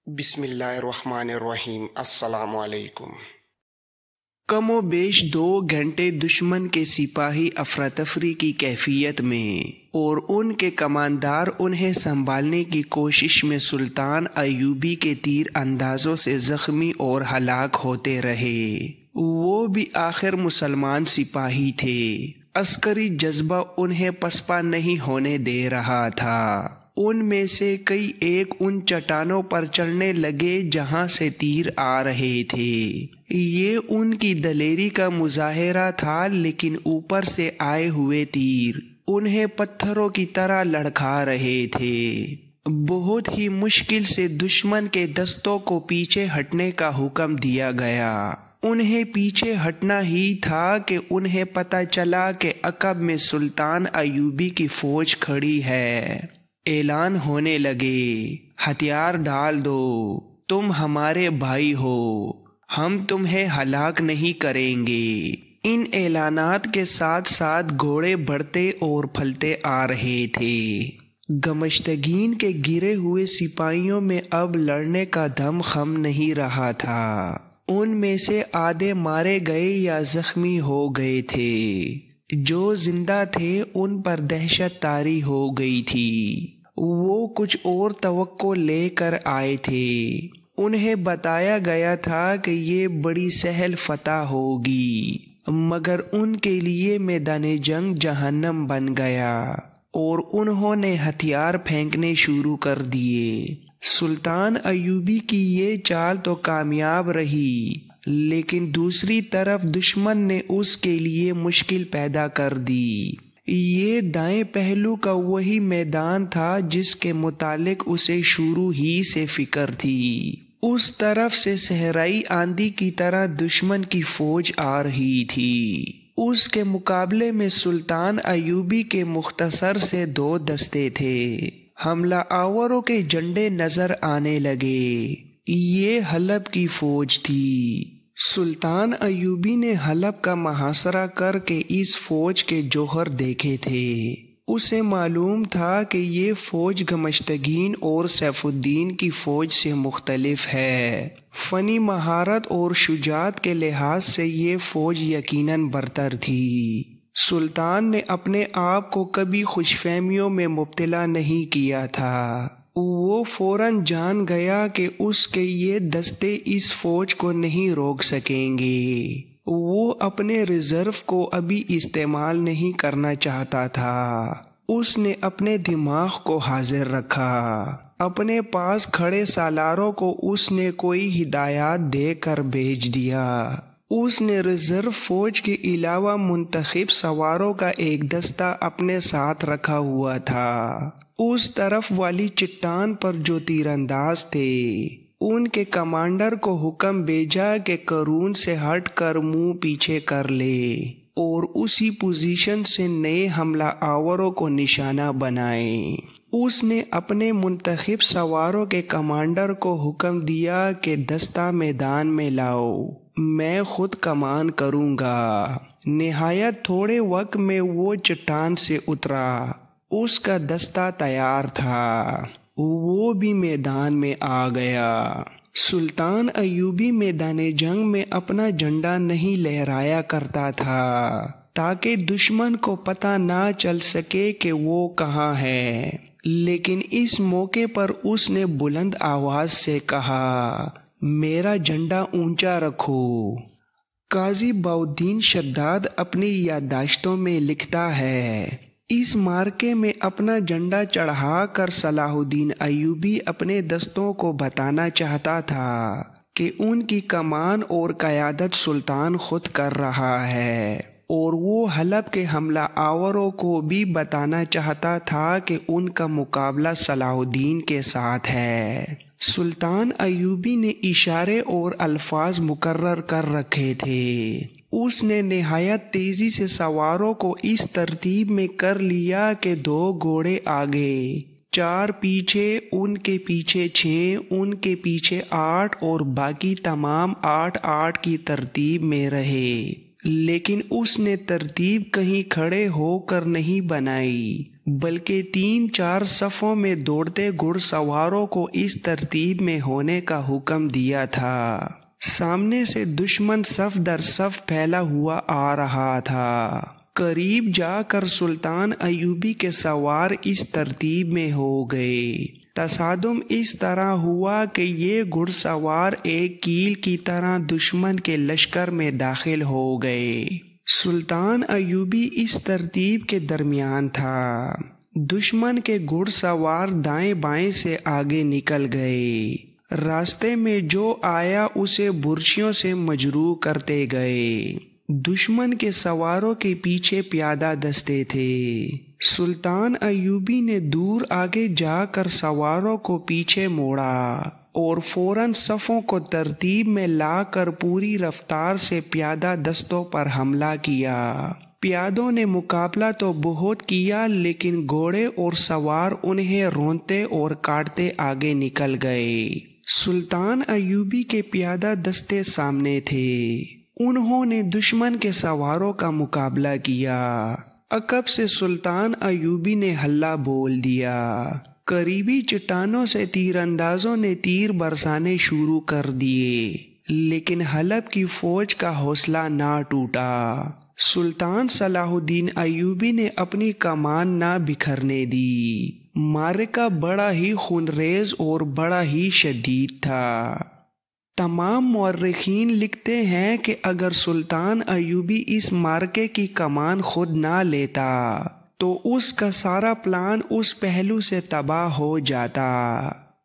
بسم اللہ الرحمن الرحیم۔ السلام علیکم۔ کم و بیش 2 گھنٹے دشمن کے سپاہی افراتفری کی کیفیت میں اور ان کے کماندار انہیں سنبھالنے کی کوشش میں سلطان ایوبی کے تیر اندازوں سے زخمی اور ہلاک ہوتے رہے۔ وہ بھی آخر مسلمان سپاہی تھے، عسکری جذبہ انہیں پسپا نہیں ہونے دے رہا تھا۔ ان میں سے کئی ایک ان چٹانوں پر چڑھنے لگے جہاں سے تیر آ رہے تھے۔ یہ ان کی دلیری کا مظاہرہ تھا، لیکن اوپر سے آئے ہوئے تیر انہیں پتھروں کی طرح لڑکھا رہے تھے۔ بہت ہی مشکل سے دشمن کے دستوں کو پیچھے ہٹنے کا حکم دیا گیا۔ انہیں پیچھے ہٹنا ہی تھا کہ انہیں پتہ چلا کہ عقب میں سلطان ایوبی کی فوج کھڑی ہے۔ اعلان ہونے لگے، ہتھیار ڈال دو، تم ہمارے بھائی ہو، ہم تمہیں ہلاک نہیں کریں گے۔ ان اعلانات کے ساتھ ساتھ گھوڑے بڑھتے اور پھلتے آ رہے تھے۔ گمشتگین کے گرے ہوئے سپاہیوں میں اب لڑنے کا دم خم نہیں رہا تھا۔ ان میں سے آدھے مارے گئے یا زخمی ہو گئے تھے۔ جو زندہ تھے ان پر دہشت طاری ہو گئی تھی۔ وہ کچھ اور توقع لے کر آئے تھے۔ انہیں بتایا گیا تھا کہ یہ بڑی سہل فتح ہوگی، مگر ان کے لیے میدان جنگ جہنم بن گیا اور انہوں نے ہتھیار پھینکنے شروع کر دیے۔ سلطان ایوبی کی یہ چال تو کامیاب رہی، لیکن دوسری طرف دشمن نے اس کے لیے مشکل پیدا کر دی۔ یہ دائیں پہلو کا وہی میدان تھا جس کے متعلق اسے شروع ہی سے فکر تھی۔ اس طرف سے صحرائی آندھی کی طرح دشمن کی فوج آ رہی تھی۔ اس کے مقابلے میں سلطان ایوبی کے مختصر سے 2 دستے تھے۔ حملہ آوروں کے جھنڈے نظر آنے لگے۔ یہ حلب کی فوج تھی۔ سلطان ایوبی نے حلب کا محاصرہ کر کے اس فوج کے جوہر دیکھے تھے۔ اسے معلوم تھا کہ یہ فوج گمشتگین اور سیف الدین کی فوج سے مختلف ہے۔ فنی مہارت اور شجاعت کے لحاظ سے یہ فوج یقیناً برتر تھی۔ سلطان نے اپنے آپ کو کبھی خوش فہمیوں میں مبتلا نہیں کیا تھا۔ وہ فوراً جان گیا کہ اس کے یہ دستے اس فوج کو نہیں روک سکیں گے۔ وہ اپنے ریزرو کو ابھی استعمال نہیں کرنا چاہتا تھا۔ اس نے اپنے دماغ کو حاضر رکھا۔ اپنے پاس کھڑے سالاروں کو اس نے کوئی ہدایات دے کر بھیج دیا۔ اس نے ریزرو فوج کے علاوہ منتخب سواروں کا ایک دستہ اپنے ساتھ رکھا ہوا تھا۔ اس طرف والی چٹان پر جو تیر انداز تھے، ان کے کمانڈر کو حکم بھیجا کہ قرون سے ہٹ کر منہ پیچھے کر لے اور اسی پوزیشن سے نئے حملہ آوروں کو نشانہ بنائیں۔ اس نے اپنے منتخب سواروں کے کمانڈر کو حکم دیا کہ دستہ میدان میں لاؤ، میں خود کمان کروں گا۔ نہایت تھوڑے وقت میں وہ چٹان سے اترا۔ اس کا دستہ تیار تھا۔ وہ بھی میدان میں آ گیا۔ سلطان ایوبی میدان جنگ میں اپنا جھنڈا نہیں لہرایا کرتا تھا تاکہ دشمن کو پتہ نہ چل سکے کہ وہ کہاں ہے، لیکن اس موقع پر اس نے بلند آواز سے کہا، میرا جھنڈا اونچا رکھو۔ قاضی بہاؤالدین شداد اپنی یادداشتوں میں لکھتا ہے، اس مارکے میں اپنا جھنڈا چڑھا کر صلاح الدین ایوبی اپنے دستوں کو بتانا چاہتا تھا کہ ان کی کمان اور قیادت سلطان خود کر رہا ہے، اور وہ حلب کے حملہ آوروں کو بھی بتانا چاہتا تھا کہ ان کا مقابلہ صلاح الدین کے ساتھ ہے۔ سلطان ایوبی نے اشارے اور الفاظ مقرر کر رکھے تھے۔ اس نے نہایت تیزی سے سواروں کو اس ترتیب میں کر لیا کہ 2 گھوڑے آگے، 4 پیچھے، ان کے پیچھے 6، ان کے پیچھے 8 اور باقی تمام 8 8 کی ترتیب میں رہے۔ لیکن اس نے ترتیب کہیں کھڑے ہو کر نہیں بنائی، بلکہ 3-4 صفوں میں دوڑتے گھڑ سواروں کو اس ترتیب میں ہونے کا حکم دیا تھا۔ سامنے سے دشمن صف در صف پھیلا ہوا آ رہا تھا۔ قریب جا کر سلطان ایوبی کے سوار اس ترتیب میں ہو گئے۔ تصادم اس طرح ہوا کہ یہ گھڑ سوار ایک کیل کی طرح دشمن کے لشکر میں داخل ہو گئے۔ سلطان ایوبی اس ترتیب کے درمیان تھا۔ دشمن کے گھڑ سوار دائیں بائیں سے آگے نکل گئے۔ راستے میں جو آیا اسے برچھیوں سے مجروح کرتے گئے۔ دشمن کے سواروں کے پیچھے پیادہ دستے تھے۔ سلطان ایوبی نے دور آگے جا کر سواروں کو پیچھے موڑا اور فوراً صفوں کو ترتیب میں لا کر پوری رفتار سے پیادہ دستوں پر حملہ کیا۔ پیادوں نے مقابلہ تو بہت کیا، لیکن گھوڑے اور سوار انہیں رونتے اور کاٹتے آگے نکل گئے۔ سلطان ایوبی کے پیادہ دستے سامنے تھے۔ انہوں نے دشمن کے سواروں کا مقابلہ کیا۔ عقب سے سلطان ایوبی نے ہلہ بول دیا۔ قریبی چٹانوں سے تیر اندازوں نے تیر برسانے شروع کر دیے، لیکن حلب کی فوج کا حوصلہ نہ ٹوٹا۔ سلطان صلاح الدین ایوبی نے اپنی کمان نہ بکھرنے دی۔ معرکہ بڑا ہی خونریز اور بڑا ہی شدید تھا۔ تمام مورخین لکھتے ہیں کہ اگر سلطان ایوبی اس معرکے کی کمان خود نہ لیتا تو اس کا سارا پلان اس پہلو سے تباہ ہو جاتا۔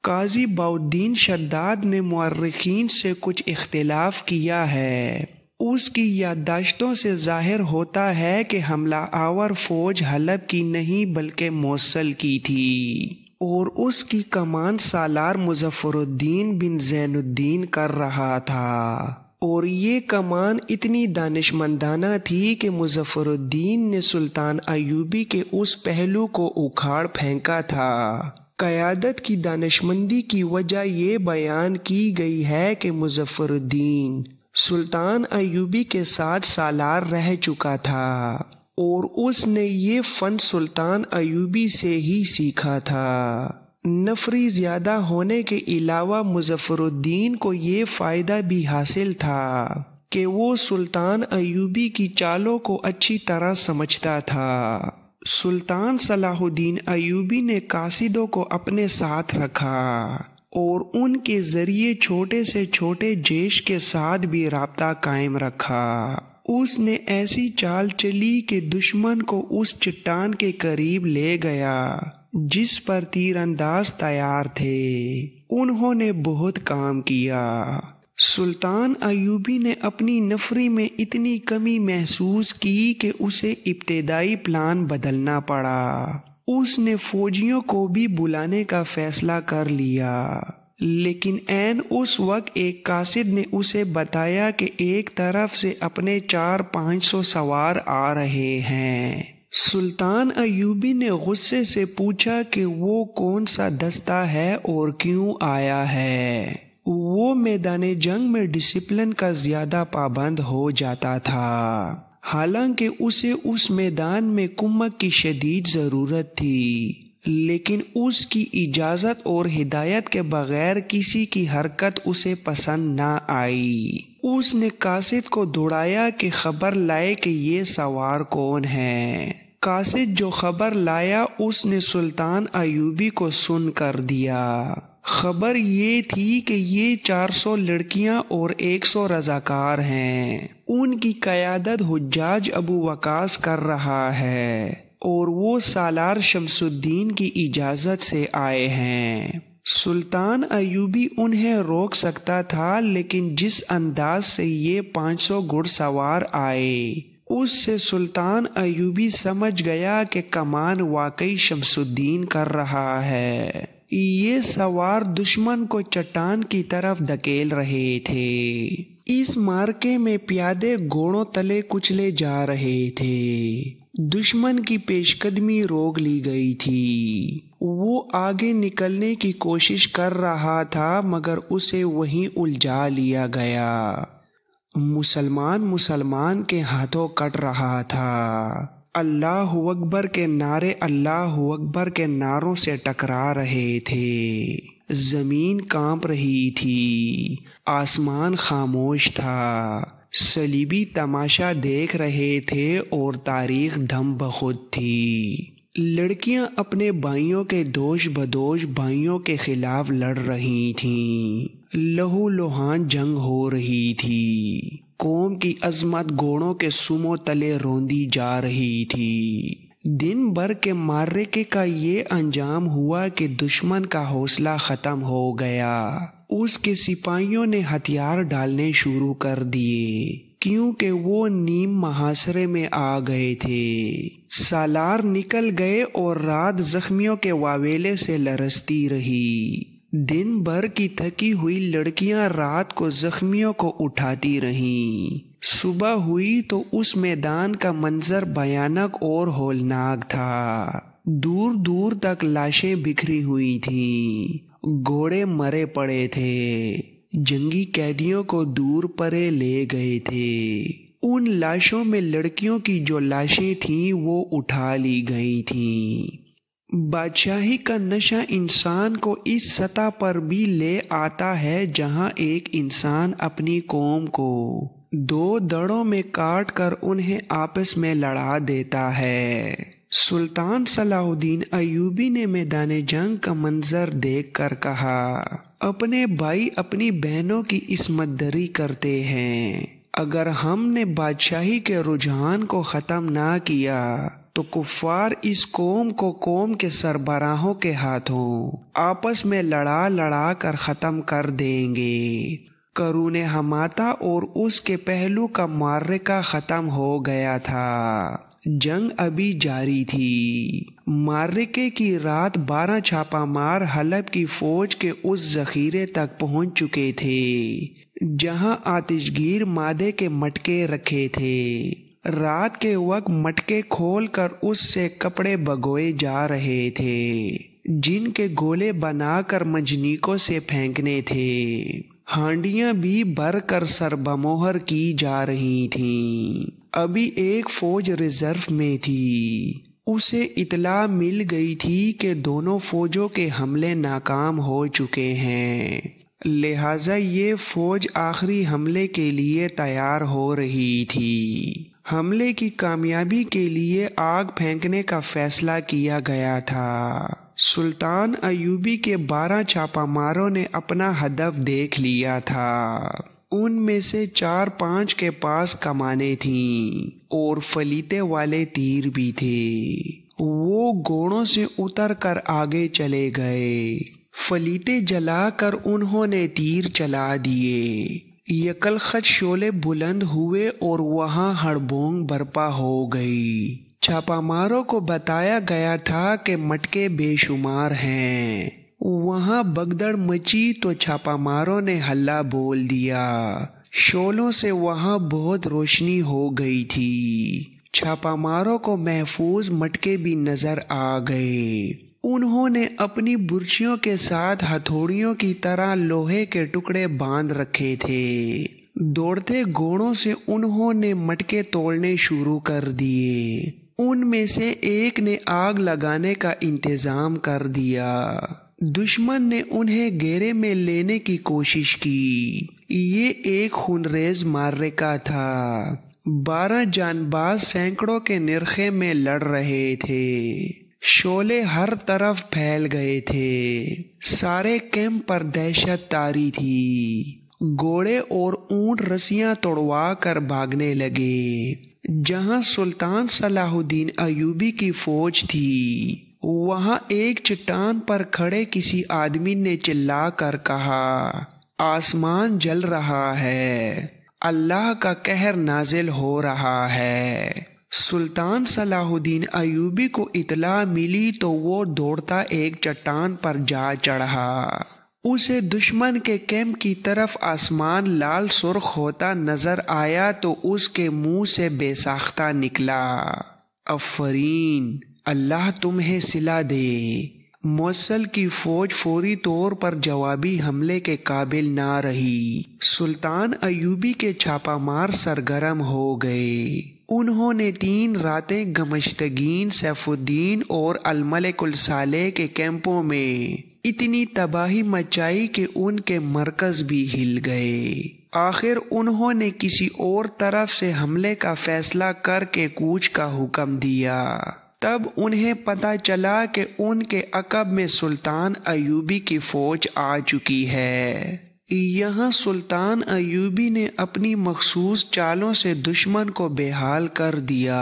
قاضی بہاءالدین شداد نے مورخین سے کچھ اختلاف کیا ہے۔ اس کی یادداشتوں سے ظاہر ہوتا ہے کہ حملہ آور فوج حلب کی نہیں بلکہ موصل کی تھی، اور اس کی کمان سالار مظفر الدین بن زین الدین کر رہا تھا، اور یہ کمان اتنی دانشمندانہ تھی کہ مظفر الدین نے سلطان ایوبی کے اس پہلو کو اکھاڑ پھینکا تھا۔ قیادت کی دانشمندی کی وجہ یہ بیان کی گئی ہے کہ مظفر الدین سلطان ایوبی کے ساتھ سالار رہ چکا تھا، اور اس نے یہ فن سلطان ایوبی سے ہی سیکھا تھا۔ نفری زیادہ ہونے کے علاوہ مظفر الدین کو یہ فائدہ بھی حاصل تھا کہ وہ سلطان ایوبی کی چالوں کو اچھی طرح سمجھتا تھا۔ سلطان صلاح الدین ایوبی نے قاصدوں کو اپنے ساتھ رکھا اور ان کے ذریعے چھوٹے سے چھوٹے جیش کے ساتھ بھی رابطہ قائم رکھا۔ اس نے ایسی چال چلی کہ دشمن کو اس چٹان کے قریب لے گیا جس پر تیر انداز تیار تھے۔ انہوں نے بہت کام کیا۔ سلطان ایوبی نے اپنی نفری میں اتنی کمی محسوس کی کہ اسے ابتدائی پلان بدلنا پڑا۔ اس نے فوجیوں کو بھی بلانے کا فیصلہ کر لیا، لیکن عین اس وقت ایک قاصد نے اسے بتایا کہ ایک طرف سے اپنے 400-500 سوار آ رہے ہیں۔ سلطان ایوبی نے غصے سے پوچھا کہ وہ کون سا دستہ ہے اور کیوں آیا ہے۔ وہ میدان جنگ میں ڈسپلن کا زیادہ پابند ہو جاتا تھا، حالانکہ اسے اس میدان میں کمک کی شدید ضرورت تھی، لیکن اس کی اجازت اور ہدایت کے بغیر کسی کی حرکت اسے پسند نہ آئی۔ اس نے قاصد کو دوڑایا کہ خبر لائے کہ یہ سوار کون ہے۔ قاصد جو خبر لایا اس نے سلطان ایوبی کو سن کر دیا۔ خبر یہ تھی کہ یہ 400 لڑکیاں اور 100 رضاکار ہیں۔ ان کی قیادت حجاج ابو وقاص کر رہا ہے، اور وہ سالار شمس الدین کی اجازت سے آئے ہیں۔ سلطان ایوبی انہیں روک سکتا تھا، لیکن جس انداز سے یہ 500 گھڑ سوار آئے اس سے سلطان ایوبی سمجھ گیا کہ کمان واقعی شمس الدین کر رہا ہے۔ یہ سوار دشمن کو چٹان کی طرف دھکیل رہے تھے۔ اس مارکے میں پیادے گھوڑوں تلے کچلے جا رہے تھے۔ دشمن کی پیش قدمی روک لی گئی تھی۔ وہ آگے نکلنے کی کوشش کر رہا تھا، مگر اسے وہیں الجھا لیا گیا۔ مسلمان کے ہاتھوں کٹ رہا تھا۔ اللہ اکبر کے نعرے اللہ اکبر کے نعروں سے ٹکرا رہے تھے۔ زمین کانپ رہی تھی، آسمان خاموش تھا، صلیبی تماشا دیکھ رہے تھے اور تاریخ دم بخود تھی۔ لڑکیاں اپنے بھائیوں کے دوش بدوش بھائیوں کے خلاف لڑ رہی تھیں، لہو لہان جنگ ہو رہی تھی، قوم کی عظمت گھوڑوں کے سموں تلے روندی جا رہی تھی۔ دن بھر کے معرکے کا یہ انجام ہوا کہ دشمن کا حوصلہ ختم ہو گیا۔ اس کے سپاہیوں نے ہتھیار ڈالنے شروع کر دیے، کیونکہ وہ نیم محاصرے میں آ گئے تھے۔ سالار نکل گئے اور رات زخمیوں کے واویلے سے لرزتی رہی۔ دن بھر کی تھکی ہوئی لڑکیاں رات کو زخمیوں کو اٹھاتی رہیں۔ صبح ہوئی تو اس میدان کا منظر بھیانک اور ہولناک تھا۔ دور دور تک لاشیں بکھری ہوئی تھیں، گھوڑے مرے پڑے تھے، جنگی قیدیوں کو دور پرے لے گئے تھے۔ ان لاشوں میں لڑکیوں کی جو لاشیں تھیں وہ اٹھا لی گئی تھیں۔ بادشاہی کا نشہ انسان کو اس سطح پر بھی لے آتا ہے جہاں ایک انسان اپنی قوم کو دو دڑوں میں کاٹ کر انہیں آپس میں لڑا دیتا ہے۔ سلطان صلاح الدین ایوبی نے میدان جنگ کا منظر دیکھ کر کہا، اپنے بھائی اپنی بہنوں کی عصمت دری کرتے ہیں۔ اگر ہم نے بادشاہی کے رجحان کو ختم نہ کیا تو کفار اس قوم کو قوم کے سربراہوں کے ہاتھوں آپس میں لڑا لڑا کر ختم کر دیں گے۔ قرون حماتہ اور اس کے پہلو کا معرکہ ختم ہو گیا تھا، جنگ ابھی جاری تھی۔ معرکے کی رات 12 چھاپہ مار حلب کی فوج کے اس ذخیرے تک پہنچ چکے تھے جہاں آتش گیر مادے کے مٹکے رکھے تھے۔ رات کے وقت مٹکے کھول کر اس سے کپڑے بھگوئے جا رہے تھے جن کے گولے بنا کر منجنیقوں سے پھینکنے تھے۔ ہانڈیاں بھی بھر کر سربمہر کی جا رہی تھیں۔ ابھی ایک فوج ریزرو میں تھی، اسے اطلاع مل گئی تھی کہ دونوں فوجوں کے حملے ناکام ہو چکے ہیں، لہٰذا یہ فوج آخری حملے کے لیے تیار ہو رہی تھی۔ حملے کی کامیابی کے لیے آگ پھینکنے کا فیصلہ کیا گیا تھا۔ سلطان ایوبی کے 12 چھاپہ ماروں نے اپنا ہدف دیکھ لیا تھا۔ ان میں سے 4-5 کے پاس کمانیں تھیں اور فلیتے والے تیر بھی تھے۔ وہ گھوڑوں سے اتر کر آگے چلے گئے، فلیتے جلا کر انہوں نے تیر چلا دیے۔ یکلخت شعلے بلند ہوئے اور وہاں ہڑبونگ برپا ہو گئی۔ چھاپہ ماروں کو بتایا گیا تھا کہ مٹکے بے شمار ہیں۔ وہاں بگدڑ مچی تو چھاپہ ماروں نے ہلہ بول دیا۔ شعلوں سے وہاں بہت روشنی ہو گئی تھی۔ چھاپہ ماروں کو محفوظ مٹکے بھی نظر آ گئے۔ انہوں نے اپنی برچیوں کے ساتھ ہتھوڑیوں کی طرح لوہے کے ٹکڑے باندھ رکھے تھے۔ دوڑتے گھوڑوں سے انہوں نے مٹکے توڑنے شروع کر دیے۔ ان میں سے ایک نے آگ لگانے کا انتظام کر دیا۔ دشمن نے انہیں گھیرے میں لینے کی کوشش کی۔ یہ ایک خونریز معرکہ تھا۔ 12 جانباز سینکڑوں کے نرخے میں لڑ رہے تھے۔ شعلے ہر طرف پھیل گئے تھے۔ سارے کیمپ پر دہشت طاری تھی۔ گھوڑے اور اونٹ رسیاں توڑوا کر بھاگنے لگے۔ جہاں سلطان صلاح الدین ایوبی کی فوج تھی وہاں ایک چٹان پر کھڑے کسی آدمی نے چلا کر کہا، آسمان جل رہا ہے، اللہ کا قہر نازل ہو رہا ہے۔ سلطان صلاح الدین ایوبی کو اطلاع ملی تو وہ دوڑتا ایک چٹان پر جا چڑھا۔ اسے دشمن کے کیمپ کی طرف آسمان لال سرخ ہوتا نظر آیا تو اس کے منہ سے بے ساختہ نکلا، آفرین، اللہ تمہیں صلہ دے، موصل کی فوج فوری طور پر جوابی حملے کے قابل نہ رہی۔ سلطان ایوبی کے چھاپہ مار سرگرم ہو گئے۔ انہوں نے 3 راتیں گمشتگین، سیف الدین اور الملک الصالح کے کیمپوں میں اتنی تباہی مچائی کہ ان کے مرکز بھی ہل گئے۔ آخر انہوں نے کسی اور طرف سے حملے کا فیصلہ کر کے کوچ کا حکم دیا۔ تب انہیں پتہ چلا کہ ان کے عقب میں سلطان ایوبی کی فوج آ چکی ہے۔ یہاں سلطان ایوبی نے اپنی مخصوص چالوں سے دشمن کو بے حال کر دیا۔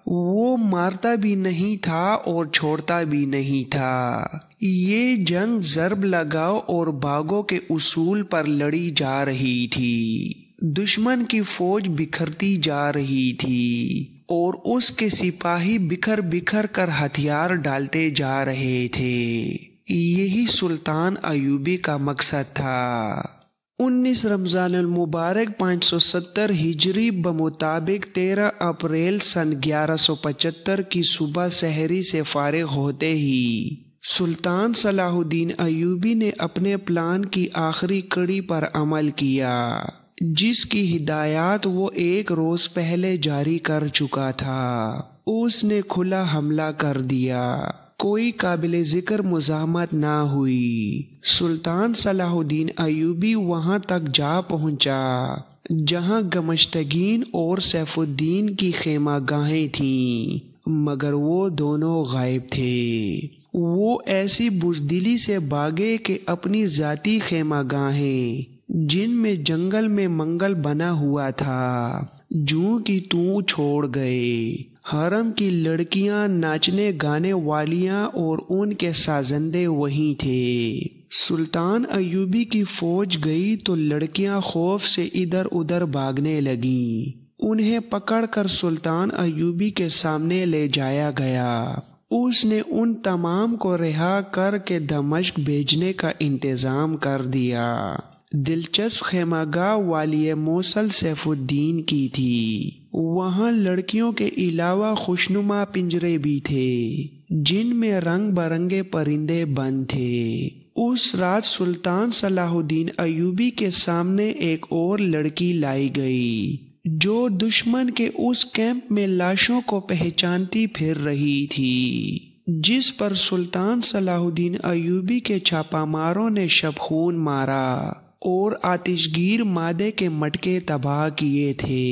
وہ مارتا بھی نہیں تھا اور چھوڑتا بھی نہیں تھا۔ یہ جنگ ضرب لگاؤ اور بھاگو کے اصول پر لڑی جا رہی تھی۔ دشمن کی فوج بکھرتی جا رہی تھی اور اس کے سپاہی بکھر بکھر کر ہتھیار ڈالتے جا رہے تھے۔ یہی سلطان ایوبی کا مقصد تھا۔ 19 رمضان المبارک 570 ہجری بمطابق 13 اپریل سن 1175 کی صبح سحری سے فارغ ہوتے ہی سلطان صلاح الدین ایوبی نے اپنے پلان کی آخری کڑی پر عمل کیا، جس کی ہدایات وہ 1 روز پہلے جاری کر چکا تھا۔ اس نے کھلا حملہ کر دیا۔ کوئی قابل ذکر مزاحمت نہ ہوئی۔ سلطان صلاح الدین ایوبی وہاں تک جا پہنچا جہاں گمشتگین اور سیف الدین کی خیمہ گاہیں تھیں، مگر وہ دونوں غائب تھے۔ وہ ایسی بزدلی سے بھاگے کہ اپنی ذاتی خیمہ گاہیں، جن میں جنگل میں منگل بنا ہوا تھا، جوں کی توں چھوڑ گئے۔ حرم کی لڑکیاں، ناچنے گانے والیاں اور ان کے سازندے وہیں تھے۔ سلطان ایوبی کی فوج گئی تو لڑکیاں خوف سے ادھر ادھر بھاگنے لگیں۔ انہیں پکڑ کر سلطان ایوبی کے سامنے لے جایا گیا۔ اس نے ان تمام کو رہا کر کے دمشق بھیجنے کا انتظام کر دیا۔ دلچسپ خیمہ گاہ والی موصل سیف الدین کی تھی۔ وہاں لڑکیوں کے علاوہ خوشنما پنجرے بھی تھے، جن میں رنگ برنگے پرندے بند تھے۔ اس رات سلطان صلاح الدین ایوبی کے سامنے ایک اور لڑکی لائی گئی، جو دشمن کے اس کیمپ میں لاشوں کو پہچانتی پھر رہی تھی، جس پر سلطان صلاح الدین ایوبی کے چھاپہ ماروں نے شبخون مارا اور آتشگیر مادے کے مٹکے تباہ کیے تھے۔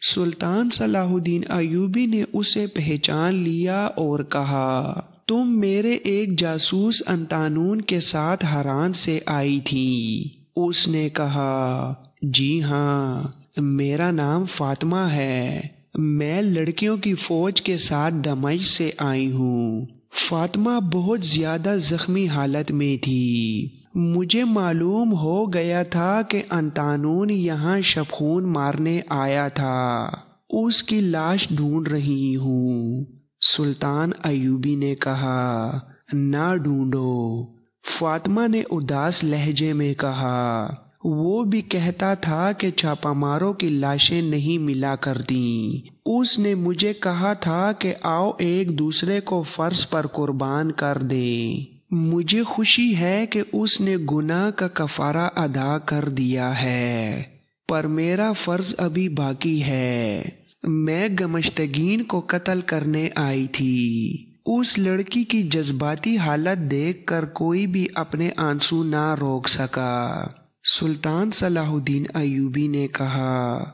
سلطان صلاح الدین ایوبی نے اسے پہچان لیا اور کہا، تم میرے ایک جاسوس انطانون کے ساتھ ہران سے آئی تھی۔ اس نے کہا، جی ہاں، میرا نام فاطمہ ہے، میں لڑکیوں کی فوج کے ساتھ دمشق سے آئی ہوں۔ فاطمہ بہت زیادہ زخمی حالت میں تھی۔ مجھے معلوم ہو گیا تھا کہ انطانون یہاں شبخون مارنے آیا تھا، اس کی لاش ڈھونڈ رہی ہوں۔ سلطان ایوبی نے کہا، نہ ڈھونڈو۔ فاطمہ نے اداس لہجے میں کہا، وہ بھی کہتا تھا کہ چھاپہ ماروں کی لاشیں نہیں ملا کرتیں۔ اس نے مجھے کہا تھا کہ آؤ ایک دوسرے کو فرض پر قربان کر دیں۔ مجھے خوشی ہے کہ اس نے گناہ کا کفارہ ادا کر دیا ہے، پر میرا فرض ابھی باقی ہے۔ میں گمشتگین کو قتل کرنے آئی تھی۔ اس لڑکی کی جذباتی حالت دیکھ کر کوئی بھی اپنے آنسو نہ روک سکا۔ سلطان صلاح الدین ایوبی نے کہا،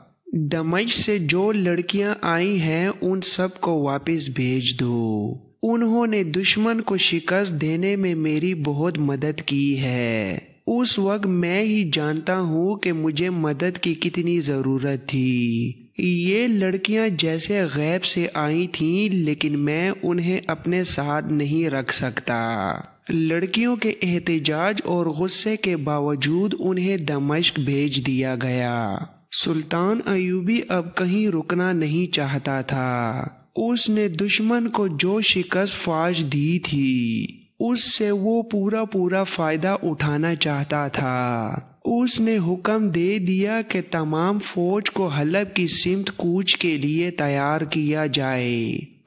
دمشق سے جو لڑکیاں آئی ہیں ان سب کو واپس بھیج دو۔ انہوں نے دشمن کو شکست دینے میں میری بہت مدد کی ہے۔ اس وقت میں ہی جانتا ہوں کہ مجھے مدد کی کتنی ضرورت تھی۔ یہ لڑکیاں جیسے غیب سے آئی تھیں، لیکن میں انہیں اپنے ساتھ نہیں رکھ سکتا۔ لڑکیوں کے احتجاج اور غصے کے باوجود انہیں دمشق بھیج دیا گیا۔ سلطان ایوبی اب کہیں رکنا نہیں چاہتا تھا۔ اس نے دشمن کو جو شکست فاش دی تھی، اس سے وہ پورا فائدہ اٹھانا چاہتا تھا۔ اس نے حکم دے دیا کہ تمام فوج کو حلب کی سمت کوچ کے لیے تیار کیا جائے۔